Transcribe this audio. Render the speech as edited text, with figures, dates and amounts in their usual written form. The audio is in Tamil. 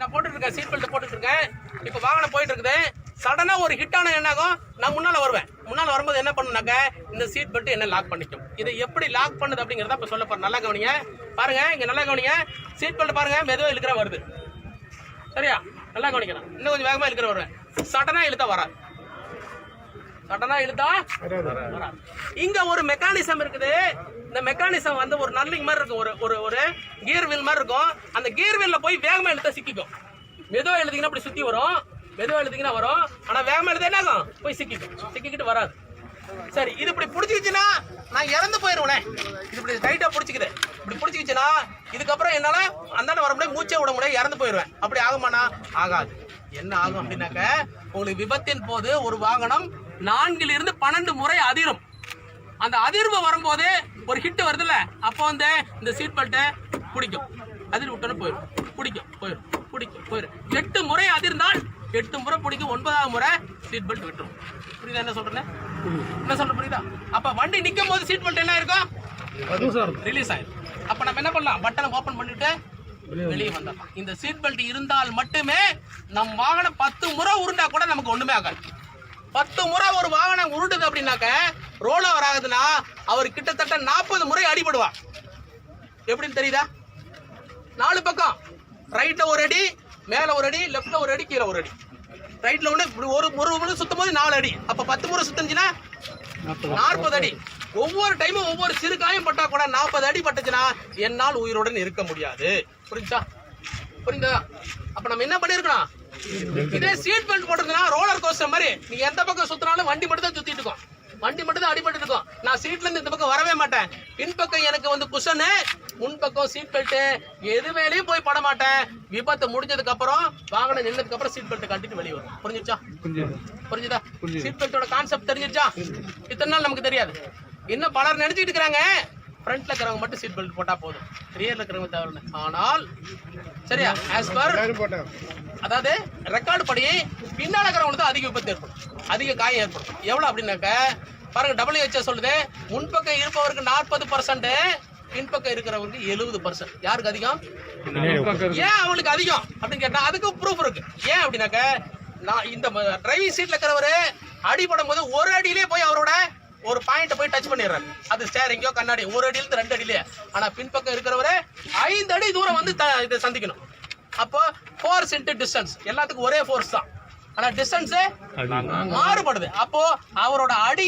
நான் போட்டுட்டு இருக்கேன், சீட் பெல்ட் போட்டுட்டு இருக்கேன். இப்போ வாகனம் போயிட்டு இருக்குது. சடனா ஒரு ஹிட் ஆன என்ன ஆகும்? நான் முன்னால வருவேன். முன்னால வரும்போது என்ன பண்ணுனாக்க இந்த சீட் பெல்ட் என்ன லாக் பண்ணிக்கும். இதை எப்படி லாக் பண்ணுது அப்படிங்கறத இப்ப சொல்ல போறேன். நல்லா கவனிங்க. பாருங்க, இங்க நல்லா கவனிங்க. சீட் பெல்ட் பாருங்க, மெதுவா இழுக்கிற வருது. சரியா? நல்லா கவனிக்கணும். இன்னும் கொஞ்சம் வேகமா இழுக்கிற வருவேன். சடனா இழுத்தா வராது. சடனா இழுத்தா வராது. இங்க ஒரு மெக்கானிசம் இருக்குது. இந்த மெக்கானிசம் வந்து ஒரு நர்லிங் மாதிரி இருக்கும், ஒரு ஒரு கியர் வீல் மாதிரி இருக்கும். அந்த கியர் வீல்ல போய் வேகமா இழுத்தா சிக்கிக்கும். மெதுவா எழுதிங்கன்னா அப்படி சுத்தி வரும், மெதுவா எழுதிங்கன்னா வரும். ஆனா வேகமா எழுத என்ன ஆகும்? போய் சிக்கிக்கும், சிக்கிக்கிட்டு வராது. சரி, இது இப்படி பிடிச்சிக்கிச்சுன்னா நான் இறந்து போயிருவேன். இது இப்படி டைட்டா பிடிச்சிக்குது. இப்படி பிடிச்சிக்கிச்சுன்னா இதுக்கப்புறம் என்னால அந்தாண்ட வர முடியாது, மூச்சே விட முடியாது, இறந்து போயிருவேன். அப்படி ஆகுமானா? ஆகாது. என்ன ஆகும் அப்படின்னாக்க, உங்களுக்கு விபத்தின் போது ஒரு வாகனம் 4 இருந்து 12 முறை அதிரும். அந்த அதிர்வு வரும்போது ஒரு ஹிட் வருதுல்ல, அப்போ வந்து இந்த சீட் பெல்ட்டை பிடிக்கும். அதிர் விட்டோன்னு போயிடும், பிடிக்கும், போயிடும், பிடிக்கும், போயிடும். 8 முறை அதிர்ந்தால் 8 முறை பிடிக்கும், 9வது முறை சீட் பெல்ட் விட்டுரும். புரியுதா என்ன சொல்றேன்? என்ன சொல்ற புரியுதா? அப்ப வண்டி நிக்கும் போது சீட் பெல்ட் என்ன இருக்கும்? ரிலீஸ் ஆயிடும். அப்ப நம்ம என்ன பண்ணலாம்? பட்டனை ஓபன் பண்ணிட்டு வெளியே வந்துடலாம். இந்த சீட் பெல்ட் இருந்தால் மட்டுமே நம் வாகனம் 10 முறை உருண்டா கூட நமக்கு ஒண்ணுமே ஆகாது. 10 முறை ஒரு வாகனம் உருண்டுது அப்படின்னாக்க ரோல் ஓவர் ஆகுதுன்னா அவர் கிட்டத்தட்ட 40 முறை அடிபடுவார். எப்படின்னு தெரியுதா? 4 பக்கம், ரைட்ல ஒரு அடி, மேல ஒரு அடி, லெப்ட்ல ஒரு அடி, கீழே ஒரு அடி. ரைட்ல ஒண்ணு, ஒரு முறை சுத்தும் போது 4 அடி. அப்ப 10 முறை சுத்துச்சுன்னா 40 அடி. ஒவ்வொரு டைமும் ஒவ்வொரு சிறு காயம் பட்டா கூட 40 அடி பட்டுச்சுன்னா என்னால் உயிருடன் இருக்க முடியாது. புரிஞ்சா? புரியுதா? அப்ப நம்ம என்ன பண்ணிருக்கோம்? இதே சீட் பெல்ட் போட்டிருந்தா ரோலர் கோஸ்டர் மாதிரி நீங்க எந்த பக்கம் சுத்தினாலும் வண்டி மட்டும் தான் சுத்திட்டு இருக்கும், வண்டி மட்டும் தான் அடிபட்டு இருக்கும். நான் சீட்ல இருந்து இந்த பக்கம் வரவே மாட்டேன். பின்பக்கம் எனக்கு வந்து குஷனு, முன்பக்கம் சீட் பெல்ட், எது மேலேயும் போய் பட மாட்டேன். விபத்து முடிஞ்சதுக்கு அப்புறம், வாகனம் நின்றதுக்கு அப்புறம் சீட் பெல்ட் கட்டிட்டு வெளியே வரும். புரிஞ்சுச்சா? புரிஞ்சுதா? சீட் பெல்ட்டோட கான்செப்ட் தெரிஞ்சிருச்சா? இத்தனை நாள் நமக்கு தெரியாது. இன்னும் பலர் நினைச்சிட்டு இருக்கிறாங்க ஃப்ரண்ட்ல இருக்கிறவங்க மட்டும் சீட் பெல்ட் போட்டா போதும், ரியர்ல இருக்கிறவங்க தவிர. ஆனால் சரியா, ஆஸ் பர் அதாவது ரெக்கார்டு படி பின்னால இருக்கிறவங்களுக்கு அதிக விபத்து ஏற்படும், அதிக காயம் ஏற்படும். எவ்வளவு அப்படின்னாக்க பாருங்க, WHO சொல்லுது முன்பக்கம் இருப்பவருக்கு 40%, பின்பக்கம் இருக்கிறவருக்கு 70%. யாருக்கு அதிகம்? ஏன் அவங்களுக்கு அதிகம் அப்படின்னு கேட்டா அதுக்கு ப்ரூஃப் இருக்கு. ஏன் அப்படின்னாக்க, நான் இந்த டிரைவிங் சீட்ல இருக்கிறவரு அடிபடும் போது ஒரு அடியிலே போய் அவரோட ஒரு பாயிண்ட் போய் டச் பண்ணிடுறாரு. அது ஸ்டேரிங்கோ கண்ணாடி, ஒரு அடியிலிருந்து 2 அடியிலே. ஆனா பின்பக்கம் இருக்கிறவரு 5 அடி தூரம் வந்து இதை சந்திக்கணும். அப்போ ஃபோர்ஸ் இன்டு டிஸ்டன்ஸ், எல்லாத்துக்கும் ஒரே ஃபோர்ஸ் தான், ஆனா டிஸ்டன்ஸ் மாறுபடுது. அப்போ அவரோட அடி